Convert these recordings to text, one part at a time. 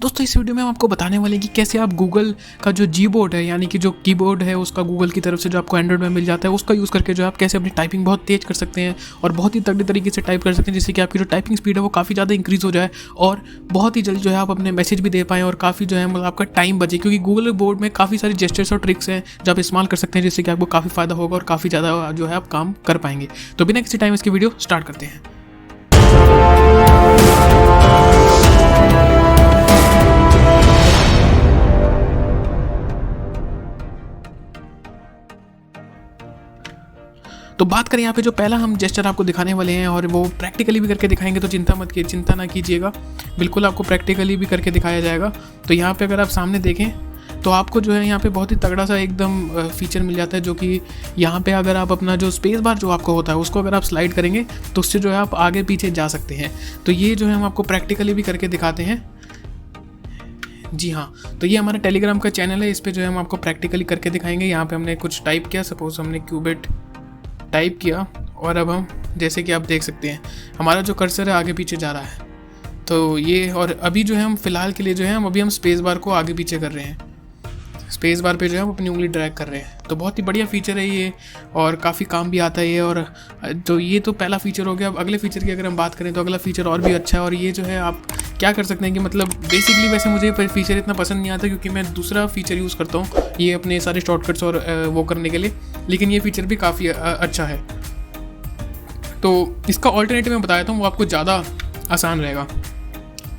दोस्तों इस वीडियो में हम आपको बताने वाले हैं कि कैसे आप गूगल का जो जीबोर्ड है यानी कि जो कीबोर्ड है उसका गूगल की तरफ से जो आपको एंड्रॉइड में मिल जाता है उसका यूज़ करके जो आप कैसे अपनी टाइपिंग बहुत तेज कर सकते हैं और बहुत ही तगड़े तरीके से टाइप कर सकते हैं, जिससे कि आपकी जो टाइपिंग स्पीड है वो काफ़ी ज़्यादा इंक्रीज़ हो जाए और बहुत ही जल्द जो है आप अपने मैसेज भी दे पाएँ और काफ़ी जो है मतलब आपका टाइम बचे, क्योंकि गूगल बोर्ड में काफ़ी सारी जेस्चर्स और ट्रिक्स हैं जो आप इस्तेमाल कर सकते हैं, जिससे कि आपको काफ़ी फ़ायदा होगा और काफ़ी ज़्यादा जो है आप काम कर पाएंगे। तो बिना किसी टाइम इसकी वीडियो स्टार्ट करते हैं। तो बात करें यहाँ पे जो पहला हम जेस्चर आपको दिखाने वाले हैं और वो प्रैक्टिकली भी करके दिखाएंगे, तो चिंता ना कीजिएगा, बिल्कुल आपको प्रैक्टिकली भी करके दिखाया जाएगा। तो यहाँ पे अगर आप सामने देखें तो आपको जो है यहाँ पे बहुत ही तगड़ा सा एकदम फीचर मिल जाता है, जो कि यहाँ पे अगर आप अपना जो स्पेस बार जो आपको होता है उसको अगर आप स्लाइड करेंगे तो उससे जो है आप आगे पीछे जा सकते हैं। तो ये जो है हम आपको प्रैक्टिकली भी करके दिखाते हैं। जी हाँ, तो ये हमारा टेलीग्राम का चैनल है, इस पर जो है हम आपको प्रैक्टिकली करके दिखाएंगे। यहाँ पे हमने कुछ टाइप किया, सपोज हमने क्यूबिट टाइप किया और अब हम जैसे कि आप देख सकते हैं हमारा जो कर्सर है आगे पीछे जा रहा है। तो ये और अभी जो है हम फिलहाल के लिए जो है हम स्पेस बार को आगे पीछे कर रहे हैं, स्पेस बार पे जो है हम अपनी उंगली ड्रैग कर रहे हैं। तो बहुत ही बढ़िया फीचर है ये और काफ़ी काम भी आता है ये। और तो ये तो पहला फीचर हो गया। अब अगले फीचर की अगर हम बात करें तो अगला फीचर और भी अच्छा है, और ये जो है आप क्या कर सकते हैं कि मतलब बेसिकली वैसे मुझे फीचर इतना पसंद नहीं आता क्योंकि मैं दूसरा फीचर यूज़ करता हूँ ये अपने सारे शॉर्टकट्स और वो करने के लिए, लेकिन ये फीचर भी काफ़ी अच्छा है। तो इसका ऑल्टरनेटिव मैं बताया था, वो आपको ज़्यादा आसान रहेगा।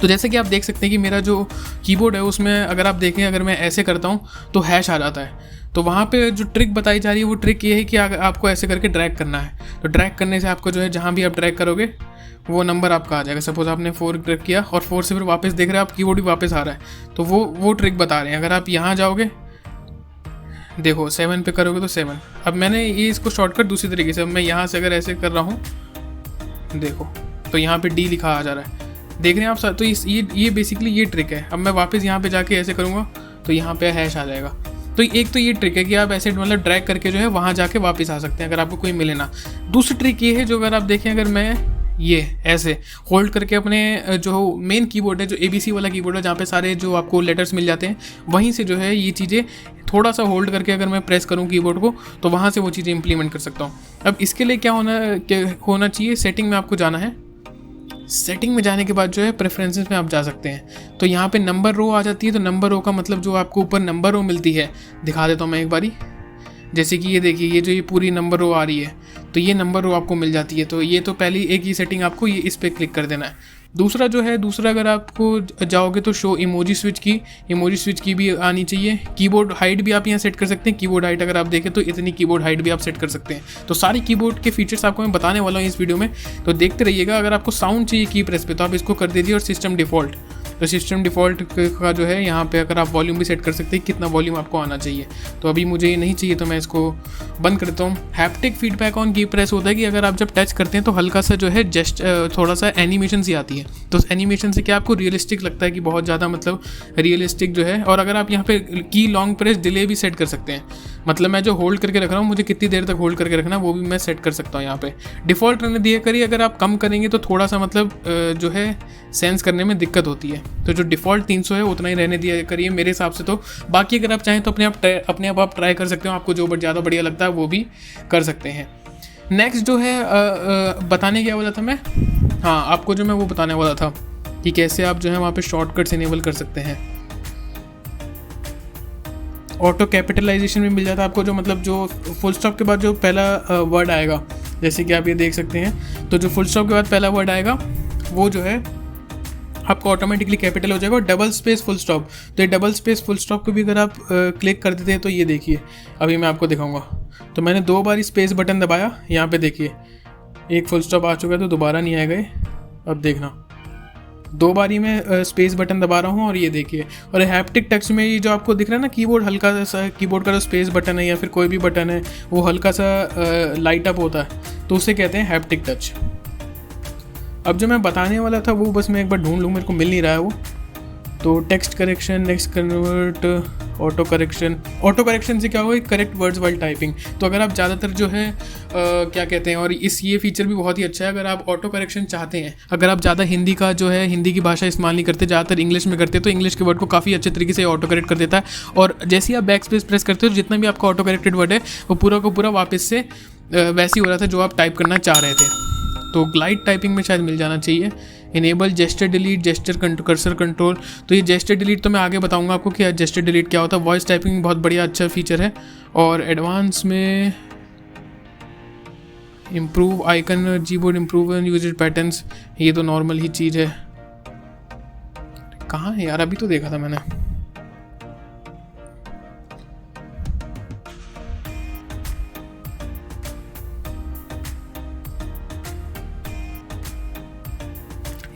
तो जैसे कि आप देख सकते हैं कि मेरा जो कीबोर्ड है उसमें अगर आप देखें, अगर मैं ऐसे करता हूँ तो हैश आ जाता है। तो वहाँ पे जो ट्रिक बताई जा रही है वो ट्रिक ये है कि आपको ऐसे करके ड्रैग करना है। तो ड्रैग करने से आपको जो है जहाँ भी आप ड्रैग करोगे वो नंबर आपका आ जाएगा। सपोज आपने 4 ड्रैग किया और 4 से फिर वापस देख रहे हैं आप कीबोर्ड भी वापस आ रहा है, तो वो ट्रिक बता रहे हैं। अगर आप यहाँ जाओगे, देखो 7 पे करोगे तो 7। अब मैंने ये इसको शॉर्टकट दूसरी तरीके से, अब मैं यहाँ से अगर ऐसे कर रहा हूँ देखो तो यहाँ पे D लिखा आ जा रहा है, देख रहे हैं आप। तो ये बेसिकली ये ट्रिक है। अब मैं वापस यहाँ पे जाके ऐसे करूँगा तो यहाँ पे हैश आ जाएगा। तो एक तो ये ट्रिक है कि आप ऐसे मतलब ड्रैग करके जो है वहाँ जाके वापस आ सकते हैं अगर आपको कोई मिले ना। दूसरी ट्रिक ये है जो अगर आप देखें, अगर मैं ये ऐसे होल्ड करके अपने जो मेन कीबोर्ड है, जो ABC वाला कीबोर्ड है जहाँ पे सारे जो आपको लेटर्स मिल जाते हैं, वहीं से जो है ये चीज़ें थोड़ा सा होल्ड करके अगर मैं प्रेस करूँ कीबोर्ड को तो वहाँ से वो चीज़ें इंप्लीमेंट कर सकता हूँ। अब इसके लिए क्या होना चाहिए, सेटिंग में आपको जाना है। सेटिंग में जाने के बाद जो है प्रेफरेंसेस में आप जा सकते हैं। तो यहाँ पे नंबर रो आ जाती है। तो नंबर रो का मतलब जो आपको ऊपर नंबर रो मिलती है, दिखा देता हूँ मैं एक बारी। जैसे कि ये देखिए, ये जो ये पूरी नंबर रो आ रही है, तो ये नंबर रो आपको मिल जाती है। तो ये तो पहली एक ही सेटिंग आपको ये इस पर क्लिक कर देना है। दूसरा अगर आपको जाओगे तो शो इमोजी स्विच की भी आनी चाहिए। कीबोर्ड हाइट भी आप यहाँ सेट कर सकते हैं। कीबोर्ड हाइट अगर आप देखें तो इतनी कीबोर्ड हाइट भी आप सेट कर सकते हैं। तो सारी कीबोर्ड के फीचर्स आपको मैं बताने वाला हूँ इस वीडियो में, तो देखते रहिएगा। अगर आपको साउंड चाहिए की प्रेस पे तो आप इसको कर दीजिए। और सिस्टम डिफ़ॉल्ट का जो है यहाँ पे अगर आप वॉल्यूम भी सेट कर सकते हैं कितना वॉल्यूम आपको आना चाहिए। तो अभी मुझे ये नहीं चाहिए तो मैं इसको बंद करता हूँ। हैप्टिक फीडबैक ऑन की प्रेस होता है कि अगर आप जब टच करते हैं तो हल्का सा जो है जस्ट थोड़ा सा एनिमेशन सी आती है। तो उस एनिमेशन से क्या आपको रियलिस्टिक लगता है कि बहुत ज़्यादा मतलब रियलिस्टिक जो है। और अगर आप यहाँ पे की लॉन्ग प्रेस डिले भी सेट कर सकते हैं, मतलब मैं जो होल्ड करके रख रहा हूँ मुझे कितनी देर तक होल्ड करके रखना है वो भी मैं सेट कर सकता हूँ। यहाँ पे डिफ़ॉल्ट रहने दिया करिए। अगर आप कम करेंगे तो थोड़ा सा मतलब जो है सेंस करने में दिक्कत होती है। तो जो डिफ़ॉल्ट 300 है उतना ही रहने दिया करिए मेरे हिसाब से। तो बाकी अगर आप चाहें तो अपने आप ट्राई कर सकते हो, आपको जो ज़्यादा बढ़िया लगता है वो भी कर सकते हैं। नेक्स्ट जो है बताने क्या वाला था मैं, हाँ आपको जो मैं वो बताने वाला था कि कैसे आप जो है वहाँ पे शॉर्टकट्स इनेबल कर सकते हैं। ऑटो कैपिटलाइजेशन भी मिल जाता है आपको, जो मतलब जो फुल स्टॉप के बाद जो पहला वर्ड आएगा, जैसे कि आप ये देख सकते हैं। तो जो फुल स्टॉप के बाद पहला वर्ड आएगा वो जो है आपको ऑटोमेटिकली कैपिटल हो जाएगा। और डबल स्पेस फुल स्टॉप, तो ये डबल स्पेस फुल स्टॉप को भी अगर आप क्लिक कर देते हैं तो ये देखिए अभी मैं आपको दिखाऊंगा। तो मैंने 2 बार स्पेस बटन दबाया, यहाँ पे देखिए एक फुल स्टॉप आ चुका है तो दोबारा नहीं आएगा। अब देखना 2 बारी में स्पेस बटन दबा रहा हूँ और ये देखिए। और हैप्टिक टच में ये जो आपको दिख रहा है ना कीबोर्ड, हल्का सा कीबोर्ड का जो स्पेस बटन है या फिर कोई भी बटन है वो हल्का सा लाइट अप होता है, तो उसे कहते हैं हैप्टिक टच। अब जो मैं बताने वाला था वो बस मैं एक बार ढूंढ लूँ, मेरे को मिल नहीं रहा है वो। तो text correction, next convert, auto correction से क्या होगा, करेक्ट वर्ड्स वाइल टाइपिंग। तो अगर आप ज़्यादातर जो है क्या कहते हैं, और ये फीचर भी बहुत ही अच्छा है अगर आप ऑटो करेक्शन चाहते हैं, अगर आप ज़्यादा हिंदी का जो है हिंदी की भाषा इस्तेमाल नहीं करते, ज़्यादातर इंग्लिश में करते, तो इंग्लिश के वर्ड को काफ़ी अच्छे तरीके से ऑटो करेक्ट कर देता है। और जैसे ही आप बैक स्पेस प्रेस करते हो, जितना भी आपका ऑटो करेक्टेड वर्ड है वो पूरा का पूरा वापस से वैसे ही हो रहा था जो आप टाइप करना चाह रहे थे। तो ग्लाइड टाइपिंग में शायद मिल जाना चाहिए। Enable gesture delete, gesture cursor control. तो ये जेस्चर डिलीट तो मैं आगे बताऊंगा आपको कि जेस्चर डिलीट क्या होता है। वॉइस टाइपिंग बहुत बढ़िया अच्छा फीचर है। और एडवांस में improve icon keyboard, improve usage patterns, ये तो नॉर्मल ही चीज़ है। कहाँ है यार, अभी तो देखा था मैंने।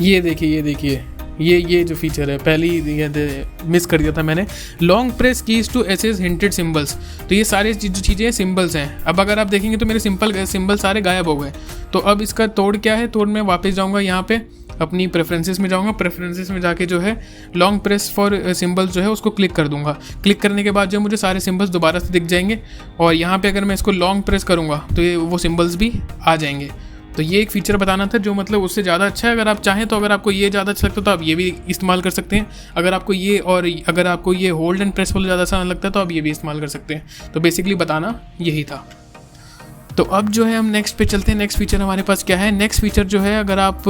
ये देखिए ये जो फीचर है, पहले ही मिस कर दिया था मैंने। Long press keys to access hinted symbols. तो ये सारे जो चीज़ें सिंबल्स हैं, अब अगर आप देखेंगे तो मेरे सिंबल सारे गायब हो गए। तो अब इसका तोड़ क्या है, तोड़ मैं वापस जाऊँगा यहाँ पे अपनी प्रेफरेंसेस में जाऊँगा, प्रेफरेंसेस में जाके जो है लॉन्ग प्रेस फॉर सिंबल्स जो है उसको क्लिक कर दूँगा। क्लिक करने के बाद जो मुझे सारे सिंबल्स दोबारा से दिख जाएंगे, और यहाँ पे अगर मैं इसको लॉन्ग प्रेस करूँगा तो ये वो सिंबल्स भी आ जाएंगे। तो ये एक फ़ीचर बताना था जो मतलब उससे ज़्यादा अच्छा है। अगर आप चाहें तो अगर आपको ये ज़्यादा अच्छा लगता है तो आप ये भी इस्तेमाल कर सकते हैं। अगर आपको ये होल्ड एंड प्रेस वाला ज़्यादा आसान लगता है तो आप ये भी इस्तेमाल कर सकते हैं। तो बेसिकली बताना यही था। तो अब जो है हम नेक्स्ट पे चलते हैं। नेक्स्ट फीचर हमारे पास क्या है, नेक्स्ट फीचर जो है अगर आप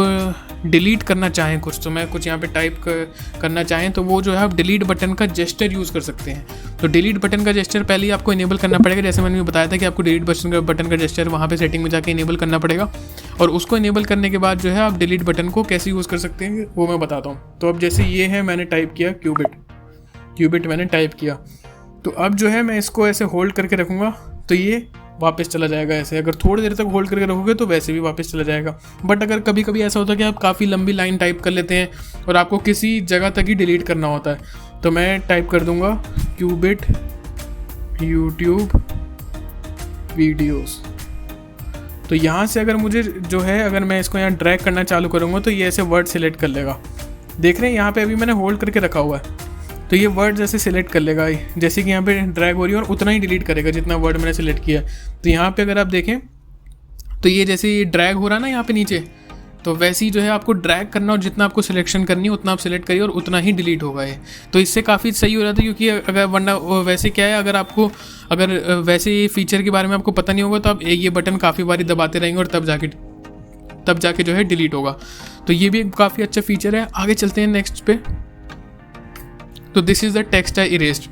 डिलीट करना चाहें कुछ, तो मैं कुछ यहाँ पे टाइप करना चाहें तो वो जो है आप डिलीट बटन का जेस्चर यूज़ कर सकते हैं। तो डिलीट बटन का जेस्चर पहले ही आपको इनेबल करना पड़ेगा, जैसे मैंने बताया था कि आपको डिलीट बटन का जेस्चर वहाँ पे सेटिंग में जाके इनेबल करना पड़ेगा। और उसको इनेबल करने के बाद जो है आप डिलीट बटन को कैसे यूज़ कर सकते हैं वो मैं बताता हूँ। तो अब जैसे ये है, मैंने टाइप किया क्यूबिट मैंने टाइप किया, तो अब जो है मैं इसको ऐसे होल्ड करके रखूँगा तो ये वापस चला जाएगा ऐसे। अगर थोड़ी देर तक होल्ड करके रखोगे तो वैसे भी वापस चला जाएगा। बट अगर कभी कभी ऐसा होता है कि आप काफ़ी लंबी लाइन टाइप कर लेते हैं और आपको किसी जगह तक ही डिलीट करना होता है, तो मैं टाइप कर दूंगा क्यूबिट यूट्यूब वीडियोस। तो यहाँ से अगर मुझे जो है, अगर मैं इसको यहाँ ड्रैग करना चालू करूँगा तो ये ऐसे वर्ड सिलेक्ट कर लेगा। देख रहे हैं यहाँ पे अभी मैंने होल्ड करके रखा हुआ है, तो ये वर्ड जैसे सिलेक्ट कर लेगा, जैसे कि यहाँ पे ड्रैग हो रही है, और उतना ही डिलीट करेगा जितना वर्ड मैंने सिलेक्ट किया। तो यहाँ पे अगर आप देखें तो ये जैसे ये ड्रैग हो रहा है ना यहाँ पे नीचे, तो वैसे ही जो है आपको ड्रैग करना और जितना आपको सिलेक्शन करनी है उतना आप सिलेक्ट करिए और उतना ही डिलीट होगा ये। तो इससे काफ़ी सही हो रहा था, क्योंकि अगर वरना वैसे क्या है, अगर वैसे ये फीचर के बारे में आपको पता नहीं होगा तो आप ये बटन काफ़ी बारी दबाते रहेंगे और तब जाके जो है डिलीट होगा। तो ये भी काफ़ी अच्छा फीचर है। आगे चलते हैं नेक्स्ट पे। तो this is the text I erased.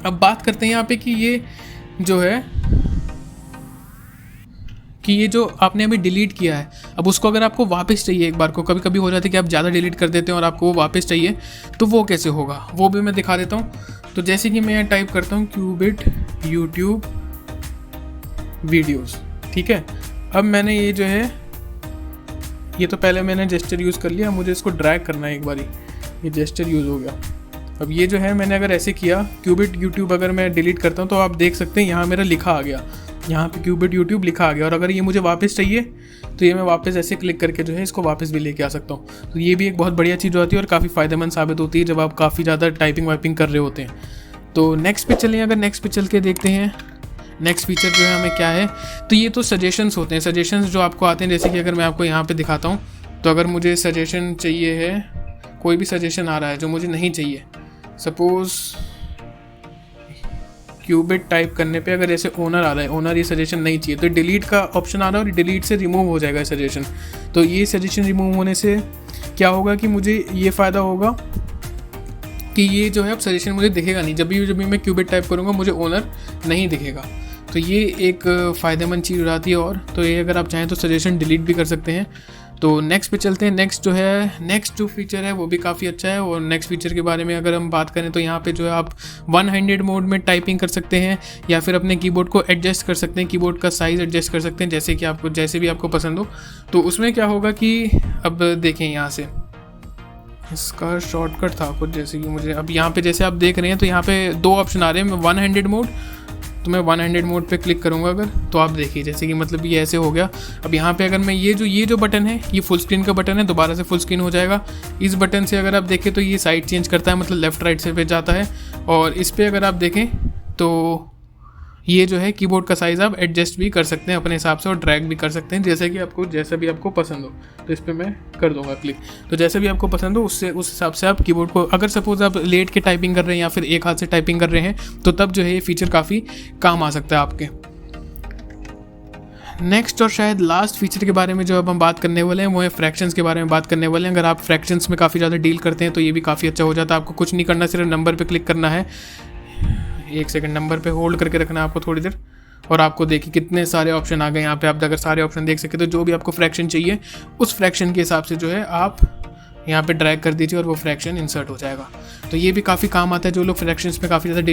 अब बात करते हैं यहाँ पे कि ये जो है कि ये जो आपने अभी डिलीट किया है, अब उसको अगर आपको वापस चाहिए एक बार को, कभी कभी हो जाता है कि आप ज़्यादा डिलीट कर देते हैं और आपको वो वापस चाहिए, तो वो कैसे होगा वो भी मैं दिखा देता हूँ। तो जैसे कि मैं यहाँ टाइप करता हूँ क्यूबिट यूट्यूब वीडियोस, ठीक है। अब मैंने ये जो है, ये तो पहले मैंने जेस्चर यूज़ कर लिया, मुझे इसको ड्रैग करना है एक बारी, ये जेस्चर यूज़ हो गया। अब ये जो है मैंने अगर ऐसे किया क्यूबिट यूट्यूब, अगर मैं डिलीट करता हूँ तो आप देख सकते हैं यहाँ मेरा लिखा आ गया, यहाँ पे क्यूबिट यूट्यूब लिखा आ गया। और अगर ये मुझे वापस चाहिए तो ये मैं वापस ऐसे क्लिक करके जो है इसको वापस भी लेके आ सकता हूँ। तो ये भी एक बहुत बढ़िया चीज़ होती है और काफ़ी फ़ायदेमंद साबित होती है जब आप काफ़ी ज़्यादा टाइपिंग वाइपिंग कर रहे होते हैं। तो नेक्स्ट पे चलें, अगर नेक्स्ट पे चल के देखते हैं नेक्स्ट फीचर जो है हमें क्या है। तो ये तो सजेशंस होते हैं, सजेशंस जो आपको आते हैं, जैसे कि अगर मैं आपको यहाँ पे दिखाता हूँ, तो अगर मुझे सजेशन चाहिए है, कोई भी सजेशन आ रहा है जो मुझे नहीं चाहिए, सपोज़ क्यूबिट टाइप करने पे अगर ऐसे ओनर आ रहा है, ओनर ये सजेशन नहीं चाहिए, तो डिलीट का ऑप्शन आ रहा है और डिलीट से रिमूव हो जाएगा सजेशन। तो ये सजेशन रिमूव होने से क्या होगा कि मुझे ये फ़ायदा होगा कि ये जो है अब सजेशन मुझे दिखेगा नहीं, जब भी मैं क्यूबिट टाइप करूँगा मुझे ओनर नहीं दिखेगा। तो ये एक फ़ायदेमंद चीज़ हो जाती है। और तो ये अगर आप चाहें तो सजेशन डिलीट भी कर सकते हैं। तो नेक्स्ट पे चलते हैं। नेक्स्ट जो फीचर है वो भी काफ़ी अच्छा है। और नेक्स्ट फीचर के बारे में अगर हम बात करें तो यहाँ पे जो है आप वन हैंडेड मोड में टाइपिंग कर सकते हैं या फिर अपने कीबोर्ड को एडजस्ट कर सकते हैं, कीबोर्ड का साइज़ एडजस्ट कर सकते हैं जैसे भी आपको पसंद हो। तो उसमें क्या होगा कि अब देखें यहाँ से इसका शॉर्टकट था कुछ, जैसे कि मुझे अब यहाँ पे जैसे आप देख रहे हैं तो यहाँ पे दो ऑप्शन आ रहे हैं, वन हैंडेड मोड तो मैं 100 मोड पे क्लिक करूँगा अगर, तो आप देखिए जैसे कि मतलब ये ऐसे हो गया। अब यहाँ पे अगर मैं ये जो बटन है ये फुल स्क्रीन का बटन है, दोबारा से फुल स्क्रीन हो जाएगा। इस बटन से अगर आप देखें तो ये साइड चेंज करता है, मतलब लेफ़्ट राइट से पे जाता है। और इस पर अगर आप देखें तो ये जो है कीबोर्ड का साइज़ आप एडजस्ट भी कर सकते हैं अपने हिसाब से और ड्रैग भी कर सकते हैं, जैसे कि आपको जैसा भी आपको पसंद हो। तो इस पर मैं कर दूंगा क्लिक, तो जैसे भी आपको पसंद हो उससे उस हिसाब से आप कीबोर्ड को, अगर सपोज आप लेट के टाइपिंग कर रहे हैं या फिर एक हाथ से टाइपिंग कर रहे हैं तो तब जो है ये फीचर काफ़ी काम आ सकता है आपके। नेक्स्ट और शायद लास्ट फीचर के बारे में जो अब हम बात करने वाले हैं वो है फ्रैक्शंस के बारे में बात करने वाले हैं। अगर आप फ्रैक्शंस में काफ़ी ज़्यादा डील करते हैं तो ये भी काफ़ी अच्छा हो जाता है। आपको कुछ नहीं करना, सिर्फ नंबर पे क्लिक करना है, 1 सेकंड नंबर पे होल्ड करके रखना है आपको थोड़ी देर, और आपको देखिए कितने सारे ऑप्शन आ गए यहाँ पे। आप अगर सारे ऑप्शन देख सके तो जो भी आपको फ्रैक्शन चाहिए उस फ्रैक्शन के हिसाब से जो है आप यहाँ पे ड्रैग कर दीजिए और वो फ्रैक्शन इंसर्ट हो जाएगा। तो ये भी काफ़ी काम आता है। जो लोग फ्रैक्शंस में काफ़ी ज़्यादा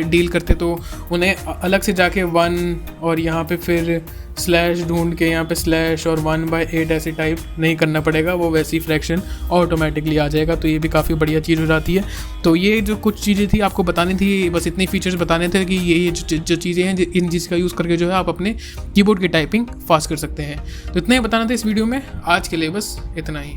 डील करते तो उन्हें अलग से जाके 1 और यहाँ पे फिर स्लैश ढूंढ के यहाँ पे स्लैश और 1/8 ऐसे टाइप नहीं करना पड़ेगा, वो वैसी फ्रैक्शन ऑटोमेटिकली आ जाएगा। तो ये भी काफ़ी बढ़िया चीज़ हो जाती है। तो ये जो कुछ चीज़ें थी आपको बतानी थी, बस इतनी फीचर्स बताने थे कि ये जो चीज़ें हैं इन चीज़ का यूज़ करके जो है आप अपने कीबोर्ड की टाइपिंग फास्ट कर सकते हैं। तो इतना ही बताना था इस वीडियो में, आज के लिए बस इतना ही।